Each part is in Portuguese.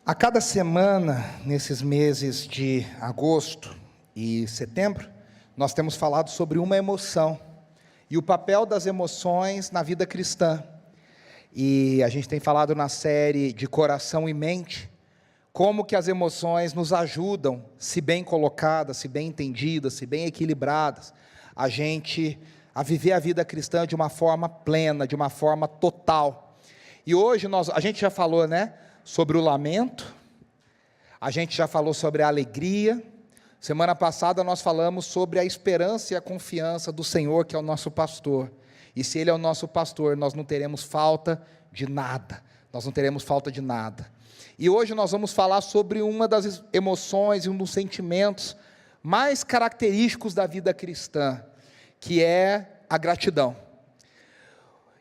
A cada semana, nesses meses de agosto e setembro, nós temos falado sobre uma emoção e o papel das emoções na vida cristã. E a gente tem falado na série de coração e mente, como que as emoções nos ajudam, se bem colocadas, se bem entendidas, se bem equilibradas, a viver a vida cristã de uma forma plena, de uma forma total. E hoje a gente já falou, sobre o lamento, a gente já falou sobre a alegria. Semana passada nós falamos sobre a esperança e a confiança do Senhor, que é o nosso pastor. E se Ele é o nosso pastor, nós não teremos falta de nada. Nós não teremos falta de nada. E hoje nós vamos falar sobre uma das emoções e um dos sentimentos mais característicos da vida cristã, que é a gratidão.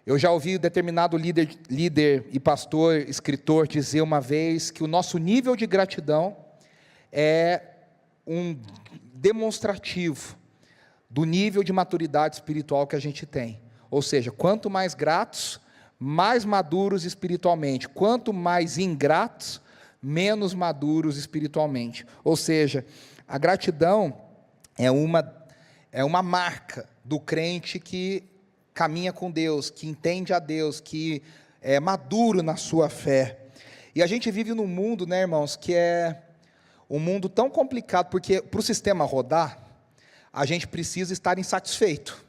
Eu já ouvi determinado líder e pastor, escritor, dizer uma vez que o nosso nível de gratidão é um demonstrativo do nível de maturidade espiritual que a gente tem. Ou seja, quanto mais gratos, mais maduros espiritualmente. Quanto mais ingratos, menos maduros espiritualmente. Ou seja, a gratidão é uma marca do crente que caminha com Deus, que entende a Deus, que é maduro na sua fé. E a gente vive num mundo, irmãos, que é um mundo tão complicado, porque para o sistema rodar, a gente precisa estar insatisfeito.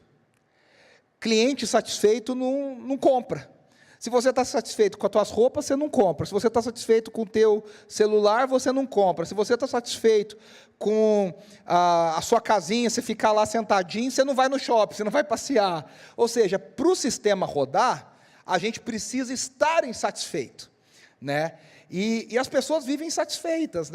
Cliente satisfeito não compra. Se você está satisfeito com as tuas roupas, você não compra. Se você está satisfeito com o teu celular, você não compra. Se você está satisfeito com a sua casinha, você ficar lá sentadinho, você não vai no shopping, você não vai passear. Ou seja, para o sistema rodar, a gente precisa estar insatisfeito, E as pessoas vivem insatisfeitas,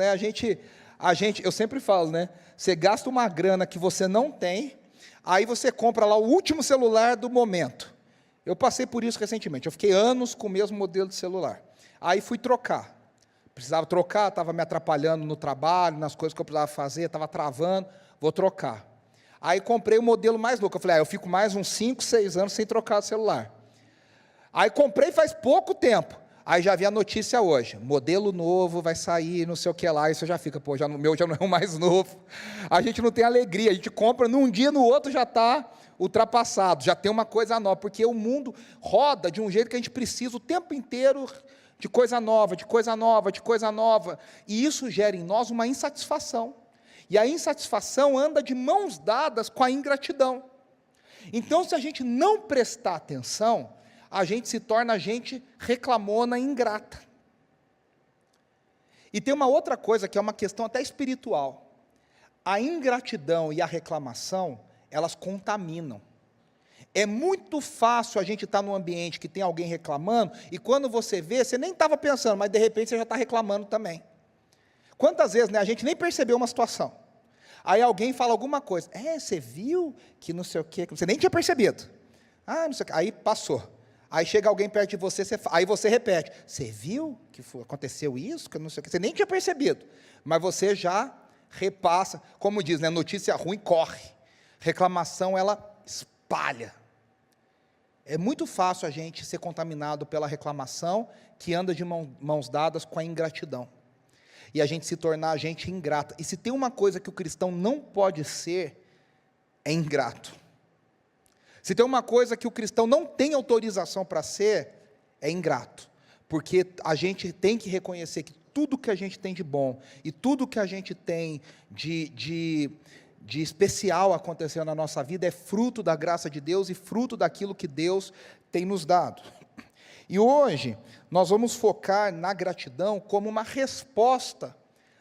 eu sempre falo, você gasta uma grana que você não tem, aí você compra lá o último celular do momento. Eu passei por isso recentemente, eu fiquei anos com o mesmo modelo de celular. Aí fui trocar, precisava trocar, estava me atrapalhando no trabalho, nas coisas que eu precisava fazer, estava travando, vou trocar. Aí comprei o modelo mais louco, eu falei, eu fico mais uns 5, 6 anos sem trocar o celular. Aí comprei faz pouco tempo, aí já vi a notícia hoje, modelo novo vai sair, não sei o que lá, isso já fica, o meu já não é o mais novo. A gente não tem alegria, a gente compra num dia, no outro já está ultrapassado, já tem uma coisa nova, porque o mundo roda de um jeito que a gente precisa o tempo inteiro de coisa nova, de coisa nova, de coisa nova, e isso gera em nós uma insatisfação, e a insatisfação anda de mãos dadas com a ingratidão. Então, se a gente não prestar atenção, a gente se torna gente reclamona e ingrata. E tem uma outra coisa que é uma questão até espiritual, a ingratidão e a reclamação, elas contaminam. É muito fácil a gente estar num ambiente que tem alguém reclamando, e quando você vê, você nem estava pensando, mas de repente você já está reclamando também. Quantas vezes, a gente nem percebeu uma situação, aí alguém fala alguma coisa, você viu que não sei o quê, que você nem tinha percebido, não sei o quê, aí passou, aí chega alguém perto de você, aí você repete, você viu que aconteceu isso, que não sei o quê, você nem tinha percebido, mas você já repassa, como diz, notícia ruim corre, reclamação, ela espalha. É muito fácil a gente ser contaminado pela reclamação, que anda de mãos dadas com a ingratidão. E a gente se tornar gente ingrata. E se tem uma coisa que o cristão não pode ser, é ingrato. Se tem uma coisa que o cristão não tem autorização para ser, é ingrato. Porque a gente tem que reconhecer que tudo que a gente tem de bom, e tudo que a gente tem de especial acontecendo na nossa vida é fruto da graça de Deus e fruto daquilo que Deus tem nos dado. E hoje nós vamos focar na gratidão como uma resposta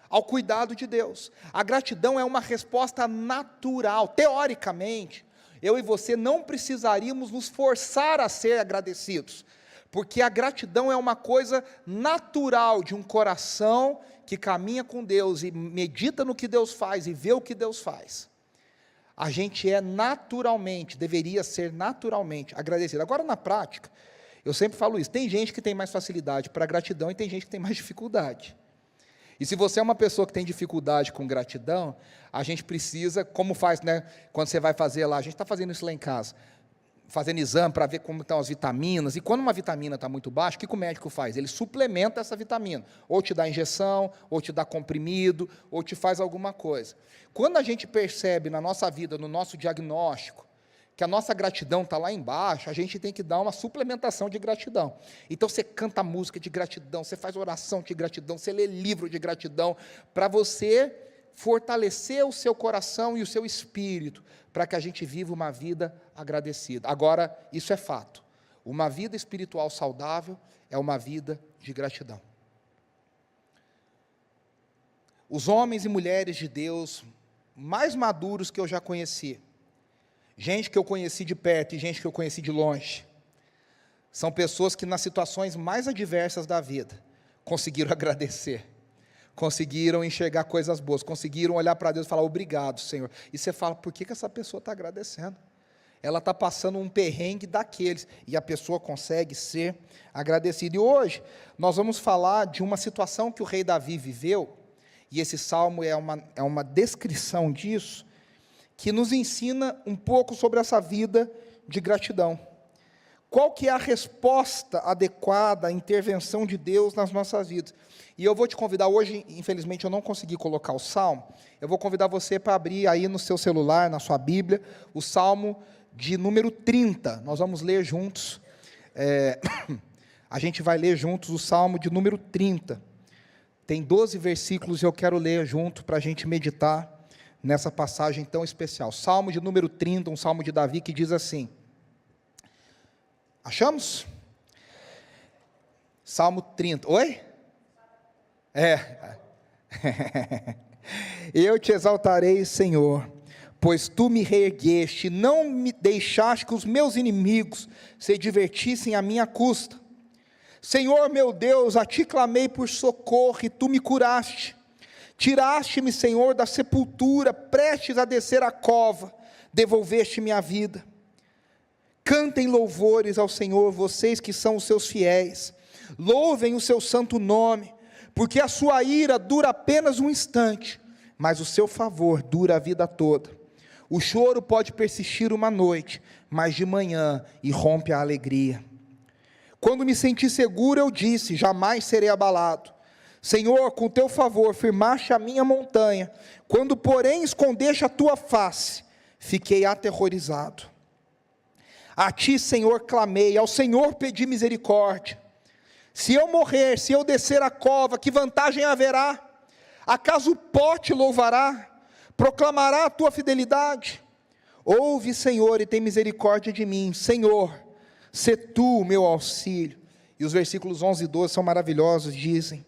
ao cuidado de Deus. A gratidão é uma resposta natural. Teoricamente, eu e você não precisaríamos nos forçar a ser agradecidos, porque a gratidão é uma coisa natural de um coração que caminha com Deus e medita no que Deus faz e vê o que Deus faz. A gente deveria ser naturalmente agradecido. Agora, na prática, eu sempre falo isso, tem gente que tem mais facilidade para gratidão e tem gente que tem mais dificuldade. E se você é uma pessoa que tem dificuldade com gratidão, a gente precisa, como faz, quando você vai fazer lá, a gente está fazendo isso lá em casa, fazendo exame para ver como estão as vitaminas, e quando uma vitamina está muito baixa, o que o médico faz? Ele suplementa essa vitamina, ou te dá injeção, ou te dá comprimido, ou te faz alguma coisa. Quando a gente percebe na nossa vida, no nosso diagnóstico, que a nossa gratidão está lá embaixo, a gente tem que dar uma suplementação de gratidão. Então você canta música de gratidão, você faz oração de gratidão, você lê livro de gratidão, para você fortalecer o seu coração e o seu espírito, para que a gente viva uma vida agradecida. Agora, isso é fato. Uma vida espiritual saudável é uma vida de gratidão. Os homens e mulheres de Deus mais maduros que eu já conheci, gente que eu conheci de perto e gente que eu conheci de longe, são pessoas que nas situações mais adversas da vida, conseguiram agradecer, conseguiram enxergar coisas boas, conseguiram olhar para Deus e falar, obrigado, Senhor. E você fala, por que essa pessoa está agradecendo? Ela está passando um perrengue daqueles, e a pessoa consegue ser agradecida. E hoje, nós vamos falar de uma situação que o rei Davi viveu, e esse salmo é uma descrição disso, que nos ensina um pouco sobre essa vida de gratidão. Qual que é a resposta adequada à intervenção de Deus nas nossas vidas? E eu vou te convidar hoje, infelizmente eu não consegui colocar o salmo, eu vou convidar você para abrir aí no seu celular, na sua Bíblia, o salmo de número 30, nós vamos ler juntos, a gente vai ler juntos o salmo de número 30, tem 12 versículos e eu quero ler junto para a gente meditar nessa passagem tão especial. Salmo de número 30, um salmo de Davi que diz assim, achamos? Salmo 30, oi? Eu te exaltarei, Senhor, pois tu me reergueste, não me deixaste que os meus inimigos se divertissem à minha custa. Senhor meu Deus, a ti clamei por socorro e tu me curaste. Tiraste-me, Senhor, da sepultura, prestes a descer a cova, devolveste-me a vida. Cantem louvores ao Senhor, vocês que são os seus fiéis. Louvem o seu santo nome, porque a sua ira dura apenas um instante, mas o seu favor dura a vida toda. O choro pode persistir uma noite, mas de manhã irrompe a alegria. Quando me senti seguro, eu disse, jamais serei abalado. Senhor, com teu favor, firmaste a minha montanha. Quando, porém, escondeste a tua face, fiquei aterrorizado. A ti, Senhor, clamei, ao Senhor pedi misericórdia. Se eu morrer, se eu descer a cova, que vantagem haverá? Acaso o pó te louvará? Proclamará a tua fidelidade? Ouve, Senhor, e tem misericórdia de mim. Senhor, sê tu o meu auxílio. E os versículos 11 e 12 são maravilhosos, dizem,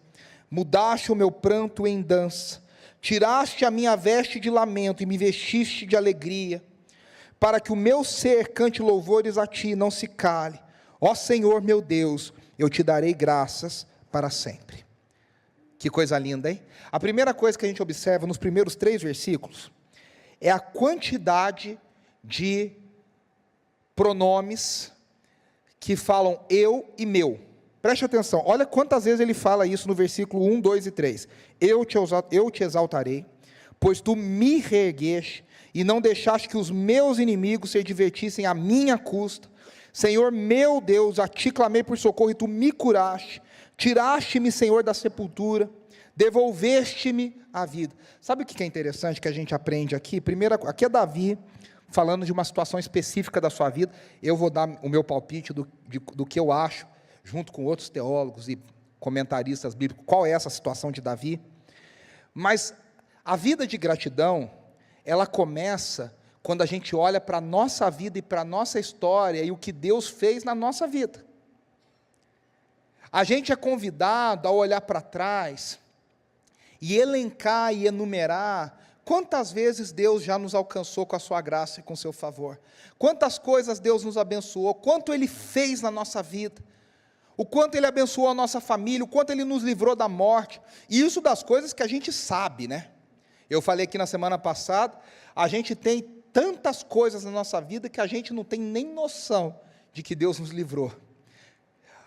mudaste o meu pranto em dança, tiraste a minha veste de lamento e me vestiste de alegria, para que o meu ser cante louvores a ti, não se cale. Ó Senhor meu Deus, eu te darei graças para sempre. Que coisa linda, hein? A primeira coisa que a gente observa nos primeiros 3 versículos, é a quantidade de pronomes que falam eu e meu. Preste atenção, olha quantas vezes ele fala isso no versículo 1, 2 e 3. Eu te exaltarei, pois tu me reergueste, e não deixaste que os meus inimigos se divertissem à minha custa. Senhor meu Deus, a ti clamei por socorro, e tu me curaste. Tiraste-me, Senhor, da sepultura, devolveste-me a vida. Sabe o que é interessante que a gente aprende aqui? Primeiro, aqui é Davi, falando de uma situação específica da sua vida. Eu vou dar o meu palpite do que eu acho, junto com outros teólogos e comentaristas bíblicos, qual é essa situação de Davi. Mas a vida de gratidão, ela começa quando a gente olha para a nossa vida e para a nossa história e o que Deus fez na nossa vida. A gente é convidado a olhar para trás e elencar e enumerar quantas vezes Deus já nos alcançou com a sua graça e com o seu favor, quantas coisas Deus nos abençoou, quanto Ele fez na nossa vida, o quanto Ele abençoou a nossa família, o quanto Ele nos livrou da morte, e isso das coisas que a gente sabe, né? Eu falei aqui na semana passada, a gente tem tantas coisas na nossa vida que a gente não tem nem noção de que Deus nos livrou.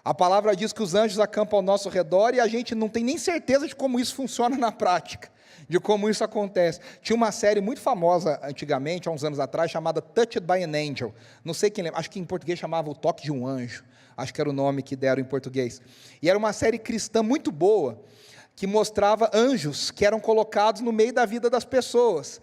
A palavra diz que os anjos acampam ao nosso redor e a gente não tem nem certeza de como isso funciona na prática, de como isso acontece. Tinha uma série muito famosa antigamente, há uns anos atrás, chamada Touched by an Angel. Não sei quem lembra, acho que em português chamava O Toque de um Anjo. Acho que era o nome que deram em português. E era uma série cristã muito boa, que mostrava anjos que eram colocados no meio da vida das pessoas.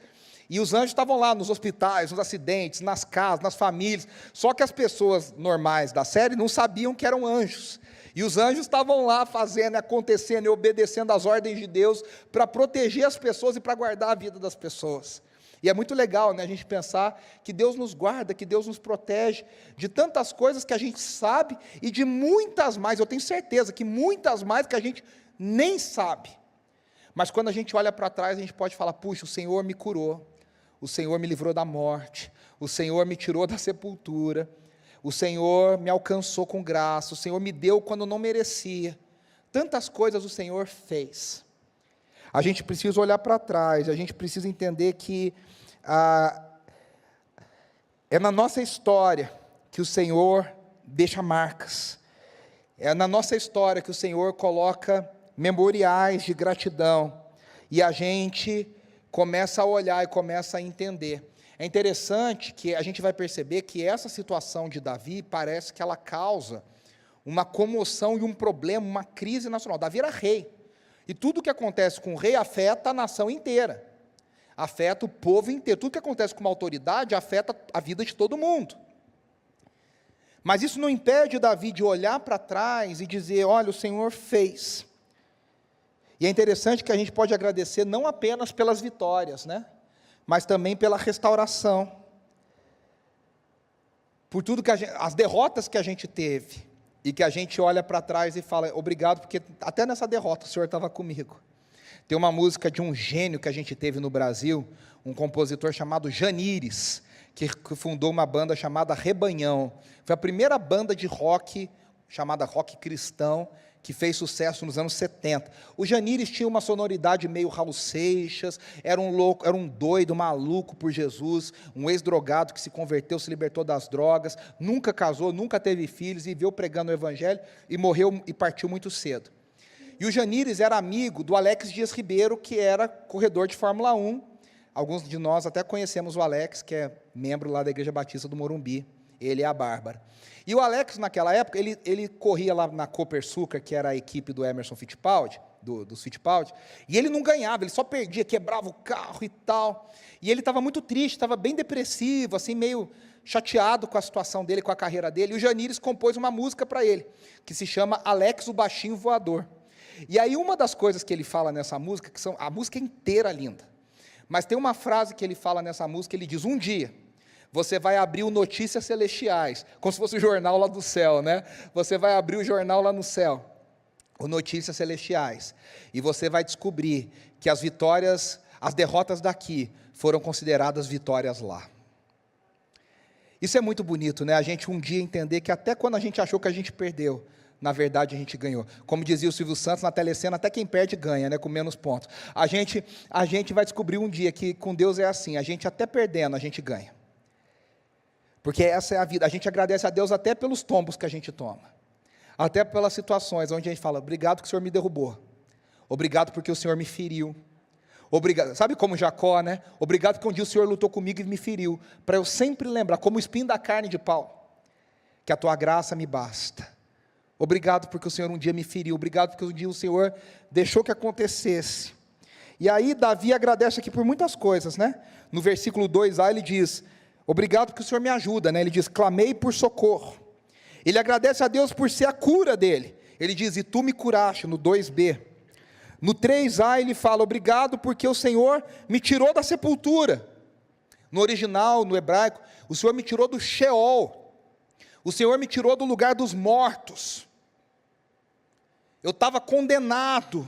E os anjos estavam lá nos hospitais, nos acidentes, nas casas, nas famílias. Só que as pessoas normais da série não sabiam que eram anjos. E os anjos estavam lá fazendo, acontecendo e obedecendo às ordens de Deus para proteger as pessoas e para guardar a vida das pessoas. E é muito legal, né, a gente pensar que Deus nos guarda, que Deus nos protege de tantas coisas que a gente sabe e de muitas mais, eu tenho certeza que muitas mais que a gente nem sabe. Mas quando a gente olha para trás, a gente pode falar, puxa, o Senhor me curou, o Senhor me livrou da morte, o Senhor me tirou da sepultura, o Senhor me alcançou com graça, o Senhor me deu quando não merecia. Tantas coisas o Senhor fez. A gente precisa olhar para trás, a gente precisa entender que é na nossa história que o Senhor deixa marcas, é na nossa história que o Senhor coloca memoriais de gratidão, e a gente começa a olhar e começa a entender. É interessante que a gente vai perceber que essa situação de Davi parece que ela causa uma comoção e um problema, uma crise nacional. Davi era rei, e tudo que acontece com o rei afeta a nação inteira, afeta o povo inteiro. Tudo que acontece com uma autoridade afeta a vida de todo mundo. Mas isso não impede Davi de olhar para trás e dizer, olha, o Senhor fez. E é interessante que a gente pode agradecer não apenas pelas vitórias, né? Mas também pela restauração, por tudo que as derrotas que a gente teve, e que a gente olha para trás e fala, obrigado, porque até nessa derrota o Senhor estava comigo. Tem uma música de um gênio que a gente teve no Brasil, um compositor chamado Janires, que fundou uma banda chamada Rebanhão. Foi a primeira banda de rock, chamada rock cristão, que fez sucesso nos anos 70. O Janires tinha uma sonoridade meio Raul Seixas, era um louco, era um doido, maluco por Jesus, um ex-drogado que se converteu, se libertou das drogas, nunca casou, nunca teve filhos, viveu pregando o evangelho e morreu e partiu muito cedo. E o Janires era amigo do Alex Dias Ribeiro, que era corredor de Fórmula 1. Alguns de nós até conhecemos o Alex, que é membro lá da Igreja Batista do Morumbi, ele e a Bárbara. E o Alex, naquela época, ele corria lá na Copersucar, que era a equipe do Emerson Fittipaldi, dos Fittipaldi, e ele não ganhava, ele só perdia, quebrava o carro e tal. E ele estava muito triste, estava bem depressivo, assim, meio chateado com a situação dele, com a carreira dele. E o Janires compôs uma música para ele, que se chama Alex, o Baixinho Voador. E aí uma das coisas que ele fala nessa música, a música é inteira linda, mas tem uma frase que ele fala nessa música, ele diz, um dia, você vai abrir o Notícias Celestiais, como se fosse o jornal lá do céu, né? Você vai abrir o jornal lá no céu, o Notícias Celestiais, e você vai descobrir que as vitórias, as derrotas daqui, foram consideradas vitórias lá. Isso é muito bonito, né? A gente um dia entender que até quando a gente achou que a gente perdeu, na verdade a gente ganhou. Como dizia o Silvio Santos na telecena, até quem perde ganha, né? Com menos pontos. A gente vai descobrir um dia que com Deus é assim, a gente até perdendo, a gente ganha. Porque essa é a vida, a gente agradece a Deus até pelos tombos que a gente toma, até pelas situações onde a gente fala, obrigado que o Senhor me derrubou, obrigado porque o Senhor me feriu, obrigado, sabe como Jacó, né? Obrigado porque um dia o Senhor lutou comigo e me feriu, para eu sempre lembrar, como o espinho da carne de Paulo, que a tua graça me basta. Obrigado porque o Senhor um dia me feriu, obrigado porque um dia o Senhor deixou que acontecesse. E aí Davi agradece aqui por muitas coisas, né? No versículo 2a ele diz, obrigado porque o Senhor me ajuda, né? Ele diz, clamei por socorro. Ele agradece a Deus por ser a cura dele. Ele diz, e tu me curaste, no 2b. No 3a ele fala, obrigado porque o Senhor me tirou da sepultura. No original, no hebraico, o Senhor me tirou do Sheol. O Senhor me tirou do lugar dos mortos. Eu estava condenado.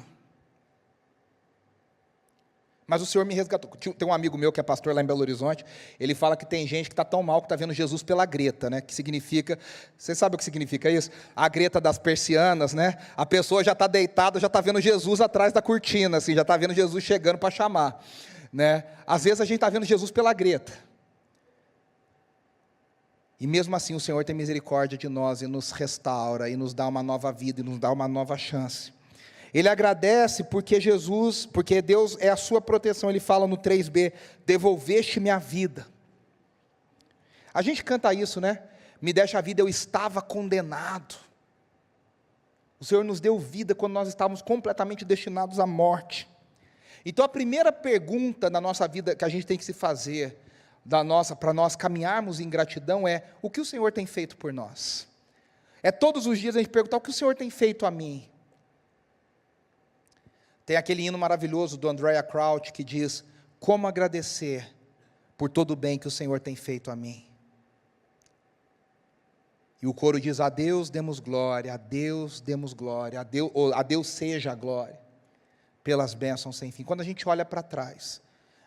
Mas o Senhor me resgatou. Tem um amigo meu que é pastor lá em Belo Horizonte, ele fala que tem gente que está tão mal que está vendo Jesus pela greta, né? Que significa, você sabe o que significa isso? A greta das persianas, né? A pessoa já está deitada, já está vendo Jesus atrás da cortina, assim, já está vendo Jesus chegando para chamar, né? Às vezes a gente está vendo Jesus pela greta. E mesmo assim o Senhor tem misericórdia de nós e nos restaura, e nos dá uma nova vida, e nos dá uma nova chance. Ele agradece porque Deus é a sua proteção. Ele fala no 3b, devolveste-me a vida. A gente canta isso, né? Me deste a vida, eu estava condenado. O Senhor nos deu vida quando nós estávamos completamente destinados à morte. Então a primeira pergunta na nossa vida que a gente tem que se fazer, para nós caminharmos em gratidão é, o que o Senhor tem feito por nós? É todos os dias a gente perguntar, o que o Senhor tem feito a mim? Tem aquele hino maravilhoso do Andrea Crouch que diz, como agradecer por todo o bem que o Senhor tem feito a mim? E o coro diz, a Deus demos glória, a Deus demos glória, a Deus seja a glória, pelas bênçãos sem fim. Quando a gente olha para trás,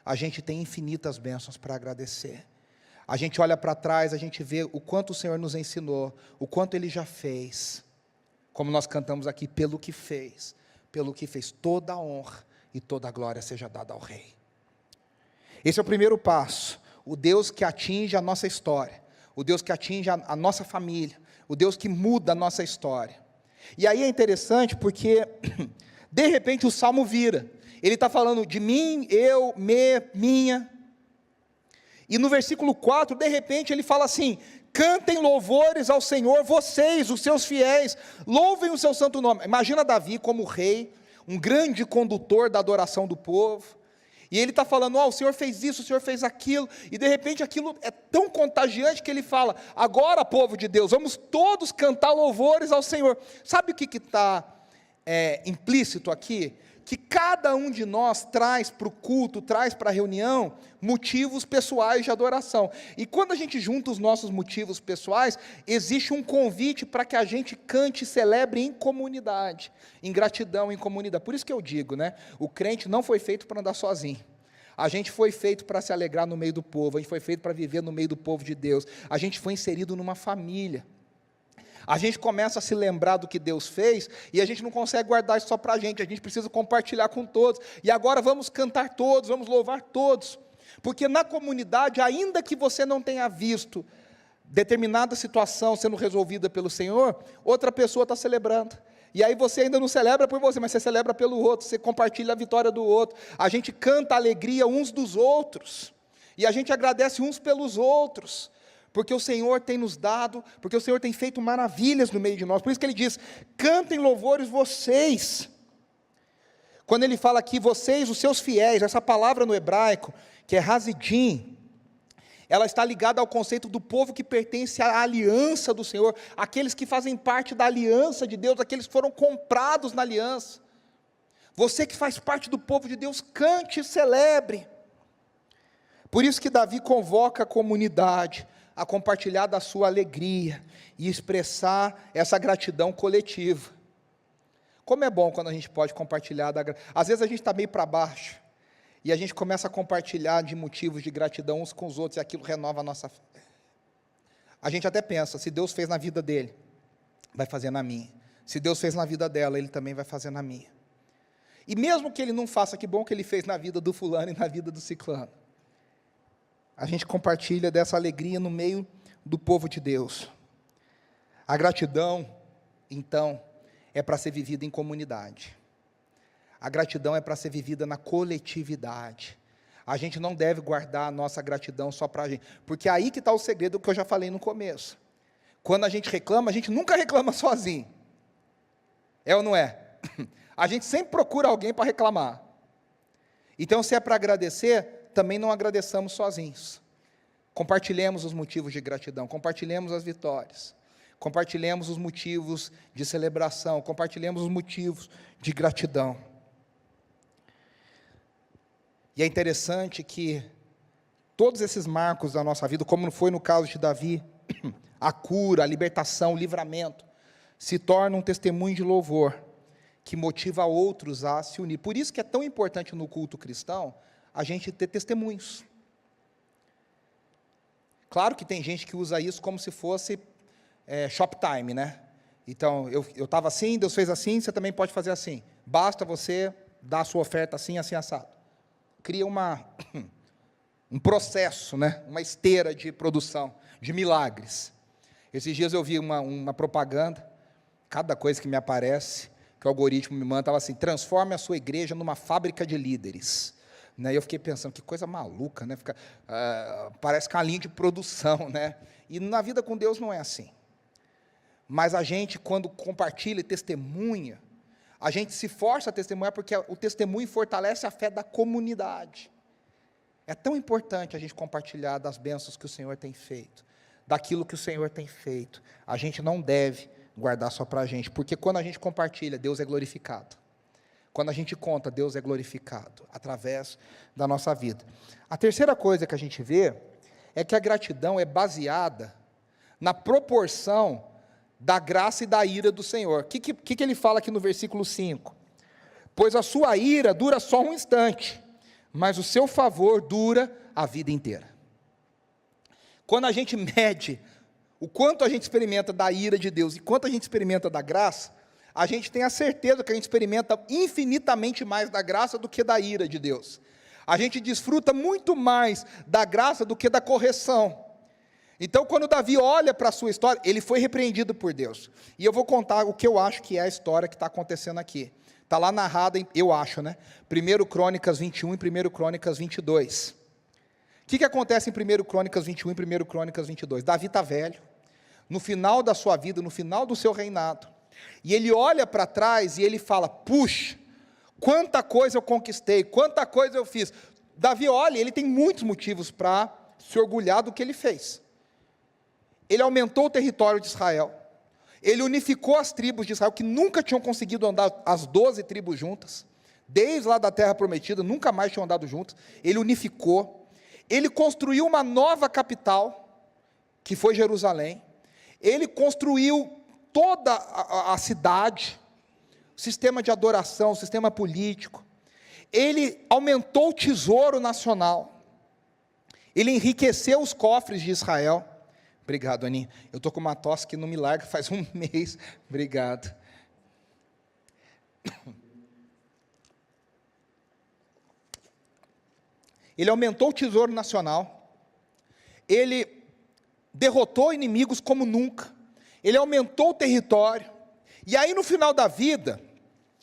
a gente tem infinitas bênçãos para agradecer. A gente olha para trás, a gente vê o quanto o Senhor nos ensinou, o quanto Ele já fez, como nós cantamos aqui, pelo que fez, toda a honra e toda a glória seja dada ao Rei. Esse é o primeiro passo, o Deus que atinge a nossa história, o Deus que atinge a nossa família, o Deus que muda a nossa história. E aí é interessante porque, de repente o Salmo vira, ele está falando de mim, eu, minha, e no versículo 4, de repente ele fala assim, cantem louvores ao Senhor, vocês, os seus fiéis, louvem o seu santo nome. Imagina Davi como rei, um grande condutor da adoração do povo, e ele está falando, o Senhor fez isso, o Senhor fez aquilo, e de repente aquilo é tão contagiante que ele fala, agora povo de Deus, vamos todos cantar louvores ao Senhor. Sabe o que está implícito aqui? Que cada um de nós traz para o culto, traz para a reunião, motivos pessoais de adoração. E quando a gente junta os nossos motivos pessoais, existe um convite para que a gente cante e celebre em comunidade, em gratidão, em comunidade. Por isso que eu digo, né? O crente não foi feito para andar sozinho. A gente foi feito para se alegrar no meio do povo, a gente foi feito para viver no meio do povo de Deus. A gente foi inserido numa família. A gente começa a se lembrar do que Deus fez, e a gente não consegue guardar isso só para a gente precisa compartilhar com todos, e agora vamos cantar todos, vamos louvar todos, porque na comunidade, ainda que você não tenha visto determinada situação sendo resolvida pelo Senhor, outra pessoa está celebrando, e aí você ainda não celebra por você, mas você celebra pelo outro, você compartilha a vitória do outro, a gente canta a alegria uns dos outros, e a gente agradece uns pelos outros, porque o Senhor tem nos dado, porque o Senhor tem feito maravilhas no meio de nós, por isso que Ele diz, cantem louvores vocês, quando Ele fala aqui, vocês, os seus fiéis, essa palavra no hebraico, que é Hasidim, ela está ligada ao conceito do povo que pertence à aliança do Senhor, aqueles que fazem parte da aliança de Deus, aqueles que foram comprados na aliança, você que faz parte do povo de Deus, cante e celebre, por isso que Davi convoca a comunidade, a compartilhar da sua alegria, e expressar essa gratidão coletiva, como é bom quando a gente pode compartilhar, às vezes a gente está meio para baixo, e a gente começa a compartilhar de motivos de gratidão uns com os outros, e aquilo renova a nossa fé, a gente até pensa, se Deus fez na vida dele, vai fazer na minha, se Deus fez na vida dela, Ele também vai fazer na minha, e mesmo que Ele não faça, que bom que Ele fez na vida do fulano e na vida do ciclano, a gente compartilha dessa alegria no meio do povo de Deus. A gratidão, então, é para ser vivida em comunidade. A gratidão é para ser vivida na coletividade. A gente não deve guardar a nossa gratidão só para a gente, porque é aí que está o segredo que eu já falei no começo. Quando a gente reclama, a gente nunca reclama sozinho. É ou não é? A gente sempre procura alguém para reclamar. Então, se é para agradecer, também não agradeçamos sozinhos, compartilhemos os motivos de gratidão, compartilhemos as vitórias, compartilhemos os motivos de celebração, compartilhemos os motivos de gratidão, e é interessante que todos esses marcos da nossa vida, como foi no caso de Davi, a cura, a libertação, o livramento, se tornam um testemunho de louvor, que motiva outros a se unir, por isso que é tão importante no culto cristão, a gente ter testemunhos. Claro que tem gente que usa isso como se fosse shoptime, né? Então, eu estava assim, Deus fez assim, você também pode fazer assim. Basta você dar a sua oferta assim, assim, assado. Cria um um processo, né? Uma esteira de produção, de milagres. Esses dias eu vi uma propaganda, cada coisa que me aparece, que o algoritmo me manda, estava assim: transforme a sua igreja numa fábrica de líderes. Né? E eu fiquei pensando, que coisa maluca, né? Parece que é uma linha de produção, né? E na vida com Deus não é assim. Mas a gente, quando compartilha e testemunha, a gente se força a testemunhar, porque o testemunho fortalece a fé da comunidade. É tão importante a gente compartilhar das bênçãos que o Senhor tem feito, daquilo que o Senhor tem feito. A gente não deve guardar só para a gente, porque quando a gente compartilha, Deus é glorificado. Quando a gente conta, Deus é glorificado, através da nossa vida. A terceira coisa que a gente vê, é que a gratidão é baseada na proporção da graça e da ira do Senhor. O que ele fala aqui no versículo 5? Pois a sua ira dura só um instante, mas o seu favor dura a vida inteira. Quando a gente mede o quanto a gente experimenta da ira de Deus e quanto a gente experimenta da graça, a gente tem a certeza que a gente experimenta infinitamente mais da graça do que da ira de Deus. A gente desfruta muito mais da graça do que da correção. Então, quando Davi olha para a sua história, ele foi repreendido por Deus. E eu vou contar o que eu acho que é a história que está acontecendo aqui. Está lá narrada, eu acho, né? 1 Crônicas 21 e 1 Crônicas 22. O que acontece em 1 Crônicas 21 e 1 Crônicas 22? Davi está velho, no final da sua vida, no final do seu reinado, e ele olha para trás e ele fala: puxa, quanta coisa eu conquistei, quanta coisa eu fiz. Davi olha, ele tem muitos motivos para se orgulhar do que ele fez. Ele aumentou o território de Israel, ele unificou as tribos de Israel, que nunca tinham conseguido andar as 12 tribos juntas, desde lá da terra prometida, nunca mais tinham andado juntas. Ele unificou, ele construiu uma nova capital, que foi Jerusalém. Ele construiu toda a cidade, o sistema de adoração, o sistema político. Ele aumentou o tesouro nacional, ele enriqueceu os cofres de Israel. Obrigado, Aninha. Eu estou com uma tosse que não me larga faz um mês. Obrigado. Ele aumentou o tesouro nacional, ele derrotou inimigos como nunca, ele aumentou o território, e aí no final da vida,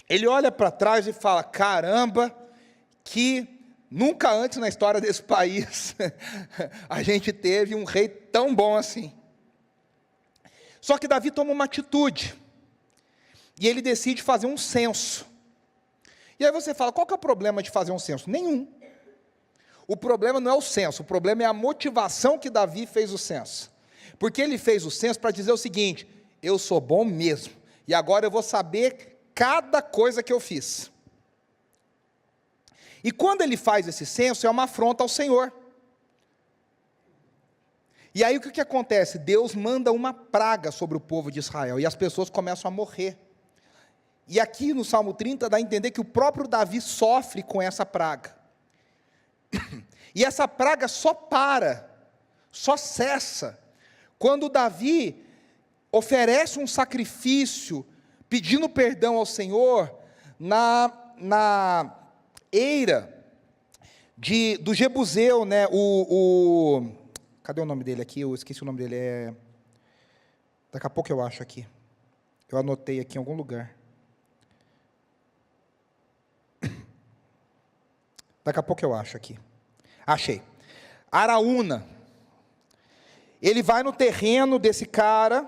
ele olha para trás e fala: caramba, que nunca antes na história desse país a gente teve um rei tão bom assim. Só que Davi toma uma atitude, e ele decide fazer um censo. E aí você fala: qual que é o problema de fazer um censo? Nenhum. O problema não é o censo, o problema é a motivação que Davi fez o censo. Porque ele fez o censo para dizer o seguinte: eu sou bom mesmo, e agora eu vou saber cada coisa que eu fiz. E quando ele faz esse censo, é uma afronta ao Senhor. E aí o que acontece? Deus manda uma praga sobre o povo de Israel, e as pessoas começam a morrer. E aqui no Salmo 30 dá a entender que o próprio Davi sofre com essa praga. E essa praga só cessa, quando Davi oferece um sacrifício, pedindo perdão ao Senhor, na eira do Jebuseu, né? Cadê o nome dele aqui? Eu esqueci o nome dele. Daqui a pouco eu acho aqui. Eu anotei aqui em algum lugar. Daqui a pouco eu acho aqui. Achei. Araúna. Ele vai no terreno desse cara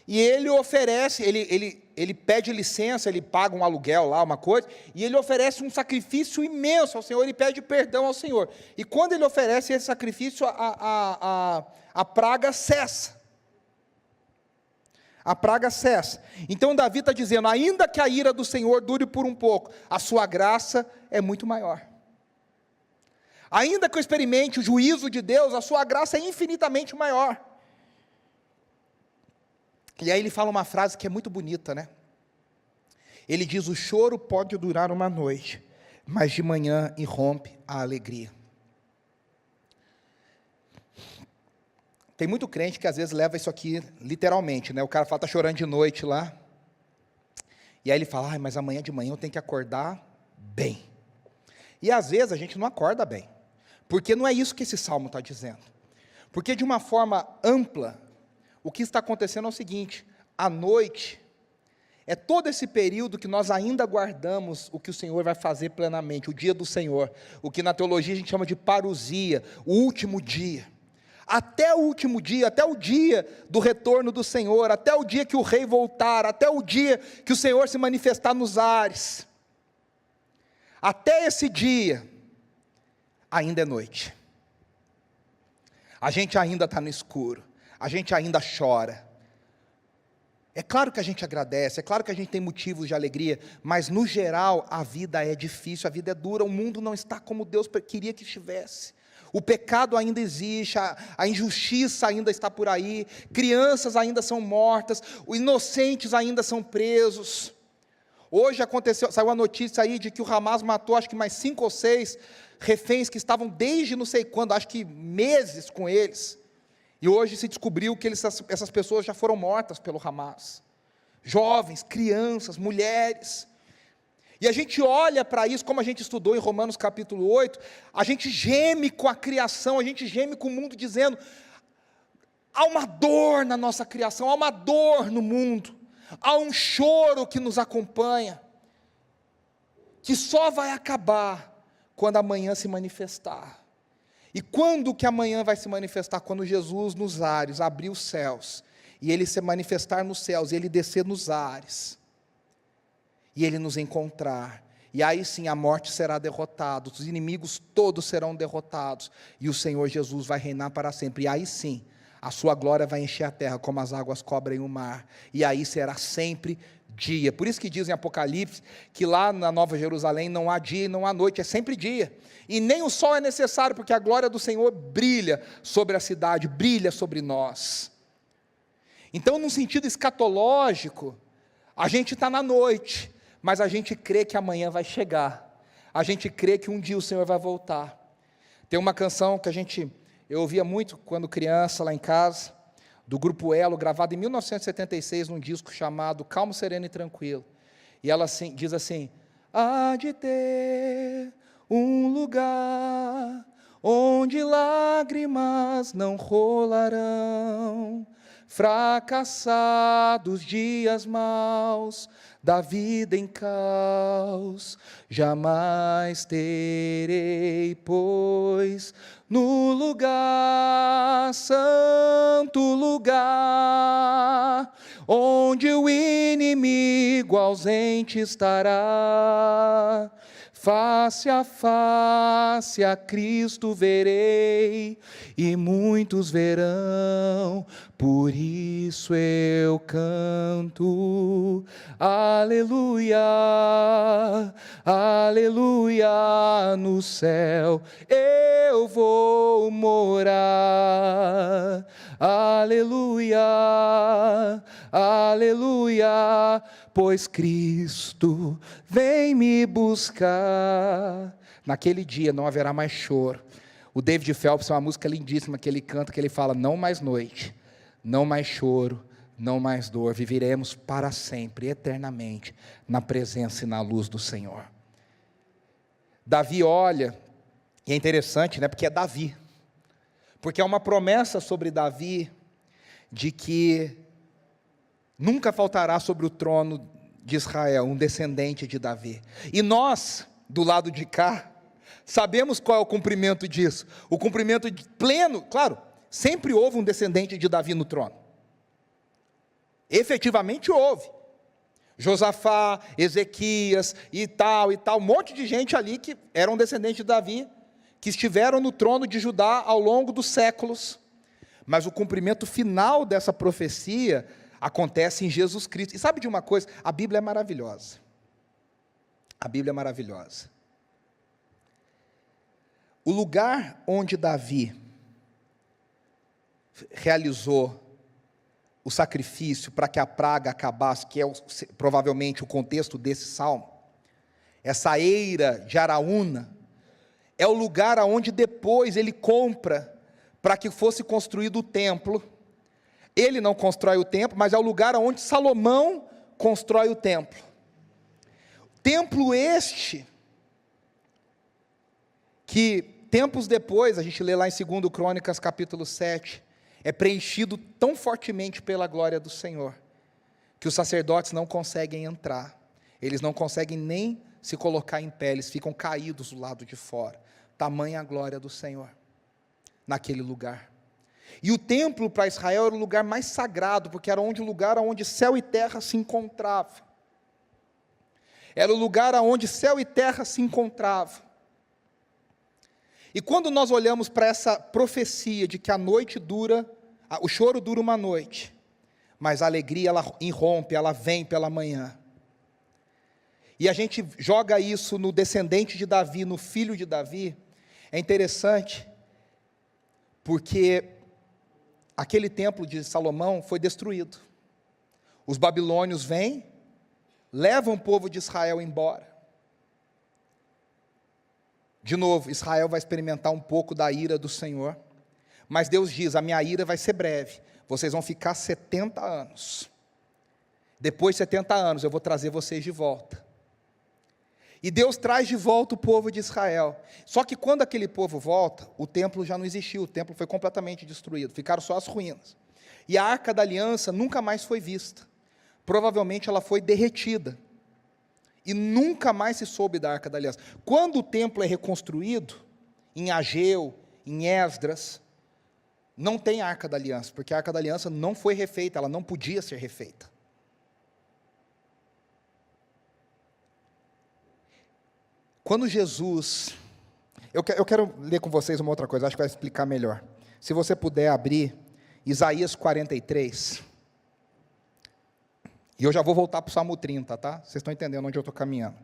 e ele oferece, ele pede licença, ele paga um aluguel lá, uma coisa, e ele oferece um sacrifício imenso ao Senhor, ele pede perdão ao Senhor. E quando ele oferece esse sacrifício, a praga cessa. A praga cessa. Então Davi está dizendo: ainda que a ira do Senhor dure por um pouco, a sua graça é muito maior. Ainda que eu experimente o juízo de Deus, a sua graça é infinitamente maior. E aí ele fala uma frase que é muito bonita, né? Ele diz: o choro pode durar uma noite, mas de manhã irrompe a alegria. Tem muito crente que às vezes leva isso aqui literalmente, né? O cara fala: está chorando de noite lá, e aí ele fala: mas amanhã de manhã eu tenho que acordar bem. E às vezes a gente não acorda bem, Porque não é isso que esse salmo está dizendo. Porque de uma forma ampla, o que está acontecendo é o seguinte: a noite é todo esse período que nós ainda guardamos o que o Senhor vai fazer plenamente, o dia do Senhor, o que na teologia a gente chama de parousia, o último dia. Até o último dia, até o dia do retorno do Senhor, até o dia que o rei voltar, até o dia que o Senhor se manifestar nos ares, até esse dia, ainda é noite. A gente ainda está no escuro, a gente ainda chora. É claro que a gente agradece, é claro que a gente tem motivos de alegria, mas no geral a vida é difícil, a vida é dura, o mundo não está como Deus queria que estivesse. O pecado ainda existe, a injustiça ainda está por aí, crianças ainda são mortas, os inocentes ainda são presos. Hoje saiu a notícia aí de que o Hamas matou acho que mais 5 ou 6 reféns que estavam desde não sei quando, acho que meses com eles. E hoje se descobriu que essas pessoas já foram mortas pelo Hamas. Jovens, crianças, mulheres. E a gente olha para isso, como a gente estudou em Romanos capítulo 8, a gente geme com a criação, a gente geme com o mundo dizendo, há uma dor na nossa criação, há uma dor no mundo, há um choro que nos acompanha, que só vai acabar quando amanhã se manifestar. E quando que amanhã vai se manifestar? Quando Jesus nos ares abrir os céus, e Ele se manifestar nos céus, e Ele descer nos ares, e Ele nos encontrar, e aí sim a morte será derrotada, os inimigos todos serão derrotados, e o Senhor Jesus vai reinar para sempre, e aí sim, a sua glória vai encher a terra, como as águas cobrem o mar, e aí será sempre dia. Por isso que diz em Apocalipse, que lá na Nova Jerusalém não há dia e não há noite, é sempre dia, e nem o sol é necessário, porque a glória do Senhor brilha sobre a cidade, brilha sobre nós. Então, num sentido escatológico, a gente está na noite, mas a gente crê que amanhã vai chegar, a gente crê que um dia o Senhor vai voltar. Tem uma canção que eu ouvia muito quando criança lá em casa, do Grupo Elo, gravada em 1976, num disco chamado Calmo, Sereno e Tranquilo, e ela diz assim: há de ter um lugar, onde lágrimas não rolarão, fracassados dias maus, da vida em caos, jamais terei, pois, no lugar, santo lugar, onde o inimigo ausente estará, face a face a Cristo verei, e muitos verão, por isso eu canto, aleluia, aleluia, no céu eu vou morar, aleluia, aleluia, pois Cristo vem me buscar. Naquele dia não haverá mais choro. O David Phelps tem uma música lindíssima que ele canta, que ele fala: não mais noite, não mais choro, não mais dor, viveremos para sempre, eternamente, na presença e na luz do Senhor. Davi olha, e é interessante, porque é Davi, porque é uma promessa sobre Davi, de que nunca faltará sobre o trono de Israel um descendente de Davi, e nós, do lado de cá, sabemos qual é o cumprimento disso, o cumprimento pleno. Claro, sempre houve um descendente de Davi no trono, efetivamente houve, Josafá, Ezequias e tal, um monte de gente ali que eram descendentes de Davi, que estiveram no trono de Judá ao longo dos séculos, mas o cumprimento final dessa profecia acontece em Jesus Cristo. E sabe de uma coisa? A Bíblia é maravilhosa, a Bíblia é maravilhosa. O lugar onde Davi realizou o sacrifício para que a praga acabasse, que é provavelmente o contexto desse salmo, essa eira de Araúna, é o lugar onde depois ele compra para que fosse construído o templo. Ele não constrói o templo, mas é o lugar onde Salomão constrói o templo. Templo este, que tempos depois, a gente lê lá em 2 Crônicas capítulo 7, é preenchido tão fortemente pela glória do Senhor, que os sacerdotes não conseguem entrar, eles não conseguem nem se colocar em pé, eles ficam caídos do lado de fora, tamanha a glória do Senhor, naquele lugar. E o templo para Israel era o lugar mais sagrado, porque era o lugar onde céu e terra se encontravam, era o lugar onde céu e terra se encontravam. E quando nós olhamos para essa profecia de que a noite dura, o choro dura uma noite, mas a alegria ela irrompe, ela vem pela manhã. E a gente joga isso no descendente de Davi, no filho de Davi, é interessante, porque aquele templo de Salomão foi destruído. Os babilônios vêm, levam o povo de Israel embora. De novo, Israel vai experimentar um pouco da ira do Senhor, mas Deus diz, a minha ira vai ser breve, vocês vão ficar 70 anos, depois de 70 anos eu vou trazer vocês de volta, e Deus traz de volta o povo de Israel, só que quando aquele povo volta, o templo já não existiu, o templo foi completamente destruído, ficaram só as ruínas, e a Arca da Aliança nunca mais foi vista, provavelmente ela foi derretida, e nunca mais se soube da Arca da Aliança. Quando o templo é reconstruído, em Ageu, em Esdras, não tem a Arca da Aliança, porque a Arca da Aliança não foi refeita, ela não podia ser refeita. Quando Jesus, eu quero ler com vocês uma outra coisa, acho que vai explicar melhor. Se você puder abrir, Isaías 43, e eu já vou voltar para o Salmo 30, tá? Vocês estão entendendo onde eu estou caminhando.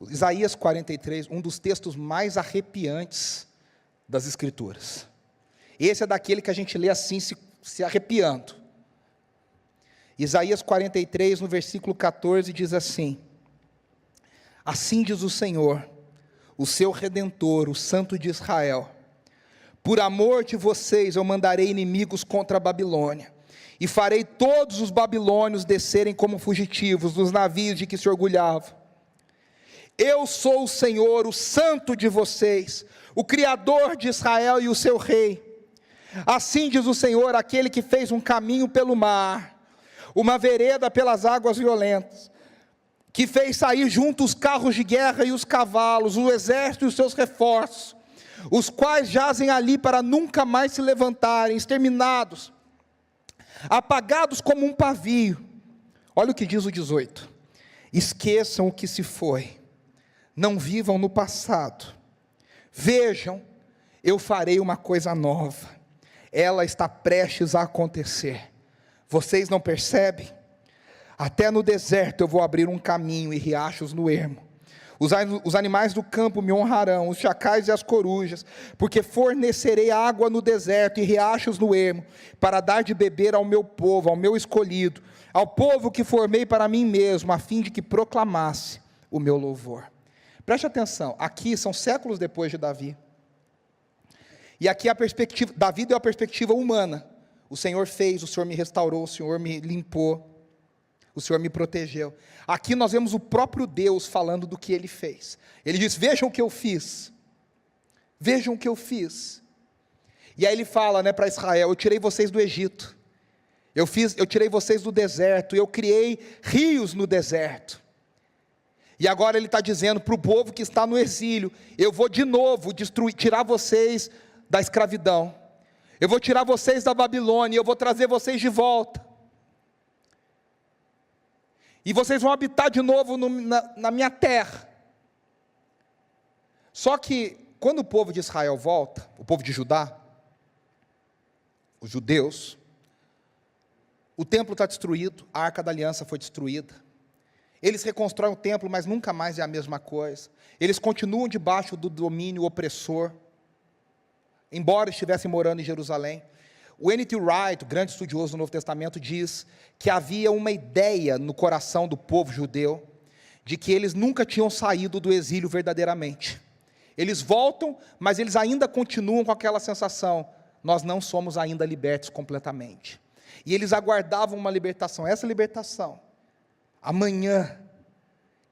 Isaías 43, um dos textos mais arrepiantes das Escrituras. Esse é daquele que a gente lê assim, se arrepiando. Isaías 43, no versículo 14, diz assim: assim diz o Senhor, o seu Redentor, o Santo de Israel, por amor de vocês eu mandarei inimigos contra a Babilônia, e farei todos os babilônios descerem como fugitivos dos navios de que se orgulhavam. Eu sou o Senhor, o Santo de vocês, o Criador de Israel e o seu Rei. Assim diz o Senhor, aquele que fez um caminho pelo mar, uma vereda pelas águas violentas, que fez sair junto os carros de guerra e os cavalos, o exército e os seus reforços, os quais jazem ali para nunca mais se levantarem, exterminados, apagados como um pavio. Olha o que diz o 18: esqueçam o que se foi, não vivam no passado, vejam, eu farei uma coisa nova, ela está prestes a acontecer, vocês não percebem? Até no deserto eu vou abrir um caminho e riachos no ermo, os animais do campo me honrarão, os chacais e as corujas, porque fornecerei água no deserto e riachos no ermo, para dar de beber ao meu povo, ao meu escolhido, ao povo que formei para mim mesmo, a fim de que proclamasse o meu louvor. Preste atenção, aqui são séculos depois de Davi, e aqui a perspectiva, Davi deu a perspectiva humana, o Senhor fez, o Senhor me restaurou, o Senhor me limpou, o Senhor me protegeu. Aqui nós vemos o próprio Deus falando do que Ele fez. Ele diz, vejam o que eu fiz, vejam o que eu fiz. E aí Ele fala, para Israel, eu tirei vocês do Egito, eu tirei vocês do deserto, eu criei rios no deserto. E agora Ele está dizendo para o povo que está no exílio, eu vou de novo tirar vocês da escravidão, eu vou tirar vocês da Babilônia, eu vou trazer vocês de volta. E vocês vão habitar de novo na minha terra. Só que, quando o povo de Israel volta, o povo de Judá, os judeus, o templo está destruído, a Arca da Aliança foi destruída, eles reconstroem o templo, mas nunca mais é a mesma coisa, eles continuam debaixo do domínio opressor, embora estivessem morando em Jerusalém. O N.T. Wright, o grande estudioso do Novo Testamento, diz que havia uma ideia no coração do povo judeu, de que eles nunca tinham saído do exílio verdadeiramente. Eles voltam, mas eles ainda continuam com aquela sensação, nós não somos ainda libertos completamente. E eles aguardavam uma libertação, essa libertação, amanhã,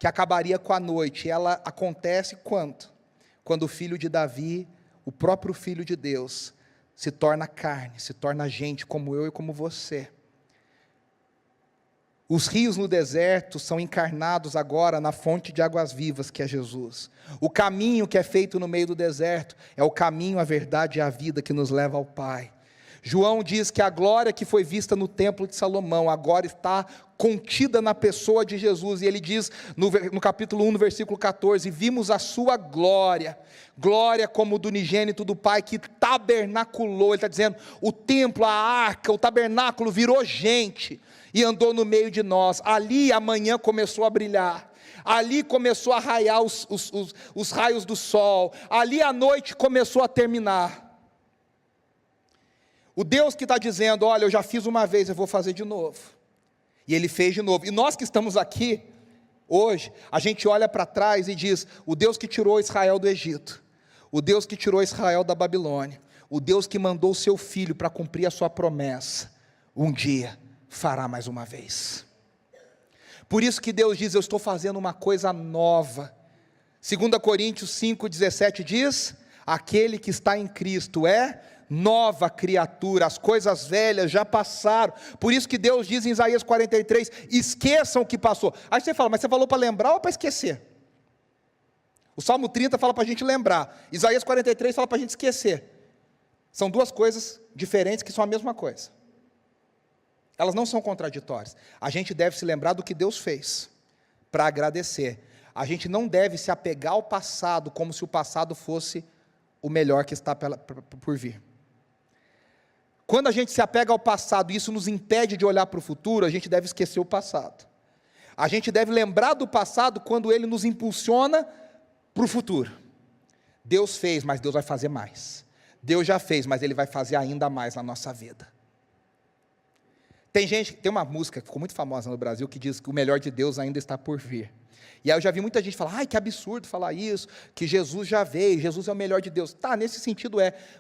que acabaria com a noite, ela acontece quando? quando o filho de Davi, o próprio filho de Deus, se torna carne, se torna gente como eu e como você. Os rios no deserto são encarnados agora na fonte de águas vivas, que é Jesus. O caminho que é feito no meio do deserto é o caminho, a verdade e a vida que nos leva ao Pai. João diz que a glória que foi vista no templo de Salomão agora está contida na pessoa de Jesus, e ele diz no capítulo 1, no versículo 14, vimos a sua glória, glória como do unigênito do Pai, que tabernaculou, ele está dizendo, o templo, a arca, o tabernáculo virou gente, e andou no meio de nós. Ali a manhã começou a brilhar, ali começou a raiar os raios do sol, ali a noite começou a terminar. O Deus que está dizendo, olha, eu já fiz uma vez, eu vou fazer de novo. E Ele fez de novo. E nós que estamos aqui, hoje, a gente olha para trás e diz, o Deus que tirou Israel do Egito, o Deus que tirou Israel da Babilônia, o Deus que mandou o seu Filho para cumprir a sua promessa, um dia fará mais uma vez. Por isso que Deus diz, eu estou fazendo uma coisa nova. 2 Coríntios 5,17 diz, aquele que está em Cristo é nova criatura, as coisas velhas já passaram. Por isso que Deus diz em Isaías 43, esqueçam o que passou. Aí você fala, mas você falou para lembrar ou para esquecer? O Salmo 30 fala para a gente lembrar, Isaías 43 fala para a gente esquecer. São duas coisas diferentes que são a mesma coisa. Elas não são contraditórias. A gente deve se lembrar do que Deus fez, para agradecer. A gente não deve se apegar ao passado, como se o passado fosse o melhor que está por vir. Quando a gente se apega ao passado e isso nos impede de olhar para o futuro, a gente deve esquecer o passado. A gente deve lembrar do passado quando ele nos impulsiona para o futuro. Deus fez, mas Deus vai fazer mais. Deus já fez, mas Ele vai fazer ainda mais na nossa vida. Tem uma música que ficou muito famosa no Brasil, que diz que o melhor de Deus ainda está por vir. E aí eu já vi muita gente falar, ai que absurdo falar isso, que Jesus já veio, Jesus é o melhor de Deus. Tá, nesse sentido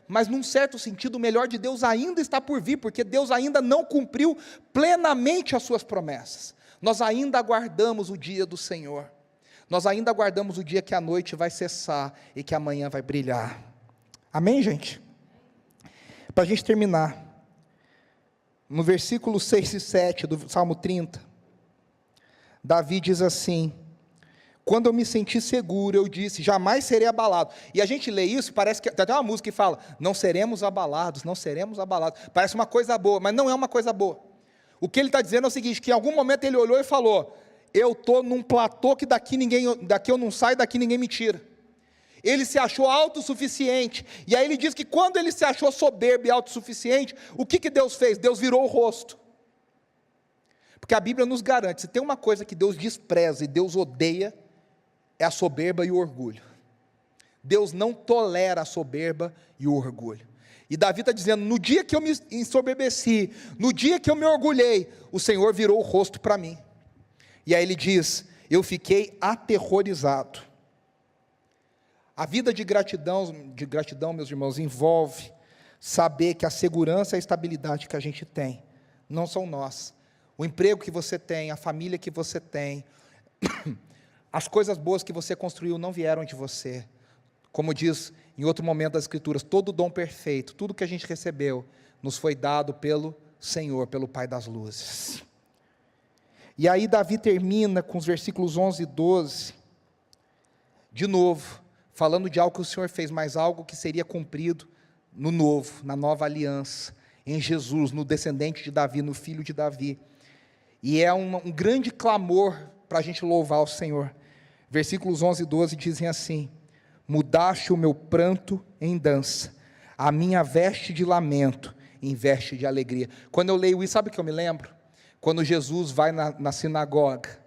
mas num certo sentido o melhor de Deus ainda está por vir, porque Deus ainda não cumpriu plenamente as suas promessas. Nós ainda aguardamos o dia do Senhor. Nós ainda aguardamos o dia que a noite vai cessar e que amanhã vai brilhar. Amém, gente? Para a gente terminar, no versículo 6 e 7 do Salmo 30, Davi diz assim, quando eu me senti seguro, eu disse, jamais serei abalado. E a gente lê isso, parece que, tem até uma música que fala, não seremos abalados, não seremos abalados. Parece uma coisa boa, mas não é uma coisa boa. O que ele está dizendo é o seguinte, que em algum momento ele olhou e falou, eu estou num platô que daqui eu não saio, daqui ninguém me tira. Ele se achou autossuficiente, e aí ele diz que quando ele se achou soberbo e autossuficiente, o que Deus fez? Deus virou o rosto. Porque a Bíblia nos garante, se tem uma coisa que Deus despreza e Deus odeia, é a soberba e o orgulho. Deus não tolera a soberba e o orgulho. E Davi está dizendo, no dia que eu me ensoberbeci, no dia que eu me orgulhei, o Senhor virou o rosto para mim. E aí ele diz, eu fiquei aterrorizado. A vida de gratidão, meus irmãos, envolve saber que a segurança e a estabilidade que a gente tem, não são nós. O emprego que você tem, a família que você tem, as coisas boas que você construiu não vieram de você. Como diz em outro momento das Escrituras, todo dom perfeito, tudo que a gente recebeu, nos foi dado pelo Senhor, pelo Pai das luzes. E aí Davi termina com os versículos 11 e 12, de novo, falando de algo que o Senhor fez, mas algo que seria cumprido no novo, na nova aliança, em Jesus, no descendente de Davi, no filho de Davi. E é um grande clamor para a gente louvar o Senhor. Versículos 11 e 12 dizem assim, mudaste o meu pranto em dança, a minha veste de lamento em veste de alegria. Quando eu leio isso, sabe o que eu me lembro? Quando Jesus vai na sinagoga,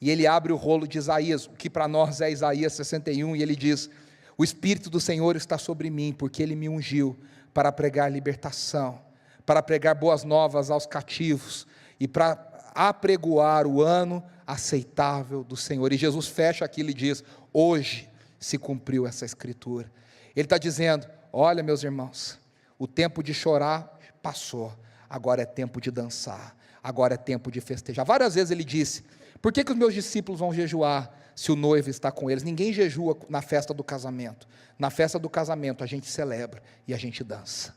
e ele abre o rolo de Isaías, o que para nós é Isaías 61, e ele diz, o Espírito do Senhor está sobre mim, porque Ele me ungiu para pregar libertação, para pregar boas novas aos cativos, e para apregoar o ano aceitável do Senhor. E Jesus fecha aquilo e diz, hoje se cumpriu essa Escritura. Ele está dizendo, olha meus irmãos, o tempo de chorar passou, agora é tempo de dançar, agora é tempo de festejar. Várias vezes ele disse, por que os meus discípulos vão jejuar, se o noivo está com eles. Ninguém jejua na festa do casamento. Na festa do casamento a gente celebra e a gente dança.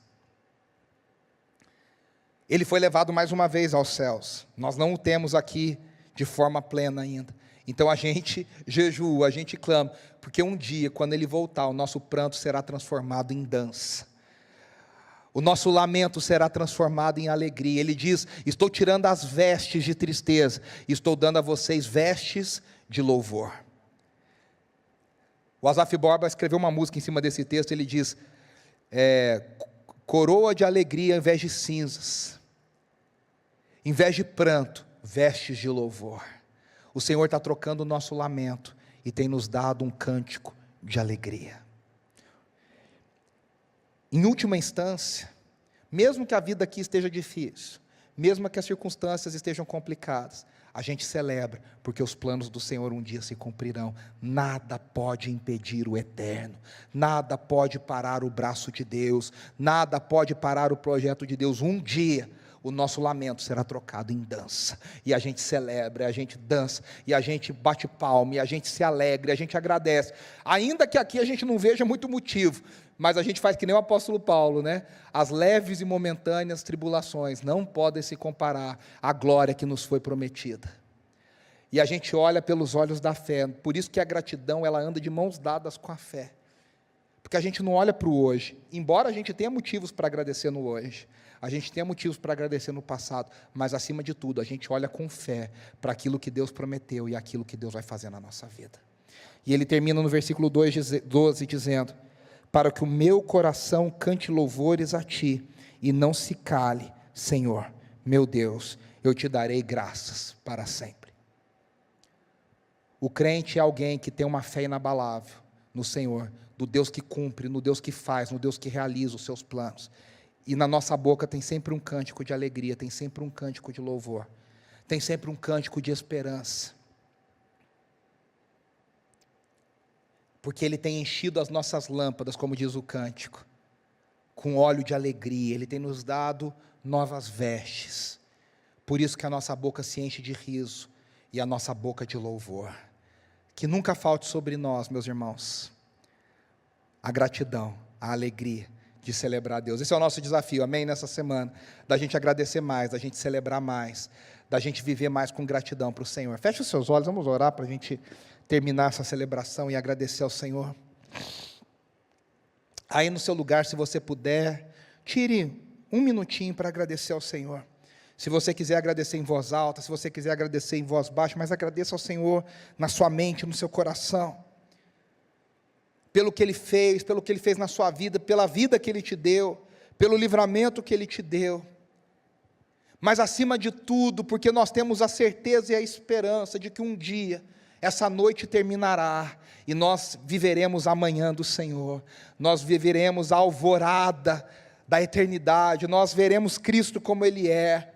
Ele foi levado mais uma vez aos céus. Nós não o temos aqui de forma plena ainda. Então a gente jejua, a gente clama, porque um dia, quando ele voltar, o nosso pranto será transformado em dança. O nosso lamento será transformado em alegria. Ele diz: estou tirando as vestes de tristeza, estou dando a vocês vestes de louvor. O Asaf Borba escreveu uma música em cima desse texto. Ele diz: coroa de alegria em vez de cinzas, em vez de pranto, vestes de louvor. O Senhor está trocando o nosso lamento e tem nos dado um cântico de alegria. Em última instância, mesmo que a vida aqui esteja difícil, mesmo que as circunstâncias estejam complicadas, a gente celebra, porque os planos do Senhor um dia se cumprirão. Nada pode impedir o eterno, nada pode parar o braço de Deus, nada pode parar o projeto de Deus. Um dia o nosso lamento será trocado em dança, e a gente celebra, a gente dança, e a gente bate palma, e a gente se alegra, e a gente agradece, ainda que aqui a gente não veja muito motivo, mas a gente faz que nem o apóstolo Paulo, né? As leves e momentâneas tribulações não podem se comparar à glória que nos foi prometida, e a gente olha pelos olhos da fé. Por isso que a gratidão, ela anda de mãos dadas com a fé, porque a gente não olha para o hoje, embora a gente tenha motivos para agradecer no hoje, a gente tenha motivos para agradecer no passado, mas acima de tudo, a gente olha com fé para aquilo que Deus prometeu e aquilo que Deus vai fazer na nossa vida. E ele termina no versículo 12 dizendo: para que o meu coração cante louvores a ti, e não se cale, Senhor, meu Deus, eu te darei graças para sempre. O crente é alguém que tem uma fé inabalável no Senhor, no Deus que cumpre, no Deus que faz, no Deus que realiza os seus planos. E na nossa boca tem sempre um cântico de alegria, tem sempre um cântico de louvor, tem sempre um cântico de esperança, porque Ele tem enchido as nossas lâmpadas, como diz o cântico, com óleo de alegria. Ele tem nos dado novas vestes, por isso que a nossa boca se enche de riso, e a nossa boca de louvor. Que nunca falte sobre nós, meus irmãos, a gratidão, a alegria de celebrar a Deus. Esse é o nosso desafio, amém, nessa semana, da gente agradecer mais, da gente celebrar mais, da gente viver mais com gratidão para o Senhor. Feche os seus olhos, vamos orar para a gente terminar essa celebração e agradecer ao Senhor. Aí no seu lugar, se você puder, tire um minutinho para agradecer ao Senhor. Se você quiser agradecer em voz alta, se você quiser agradecer em voz baixa, mas agradeça ao Senhor na sua mente, no seu coração, pelo que Ele fez na sua vida, pela vida que Ele te deu, pelo livramento que Ele te deu, mas acima de tudo, porque nós temos a certeza e a esperança de que um dia, essa noite terminará, e nós viveremos amanhã do Senhor, nós viveremos a alvorada da eternidade, nós veremos Cristo como Ele é.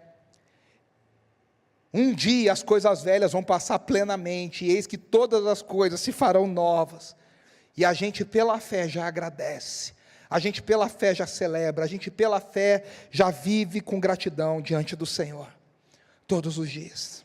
Um dia as coisas velhas vão passar plenamente, e eis que todas as coisas se farão novas, e a gente pela fé já agradece, a gente pela fé já celebra, a gente pela fé já vive com gratidão diante do Senhor, todos os dias.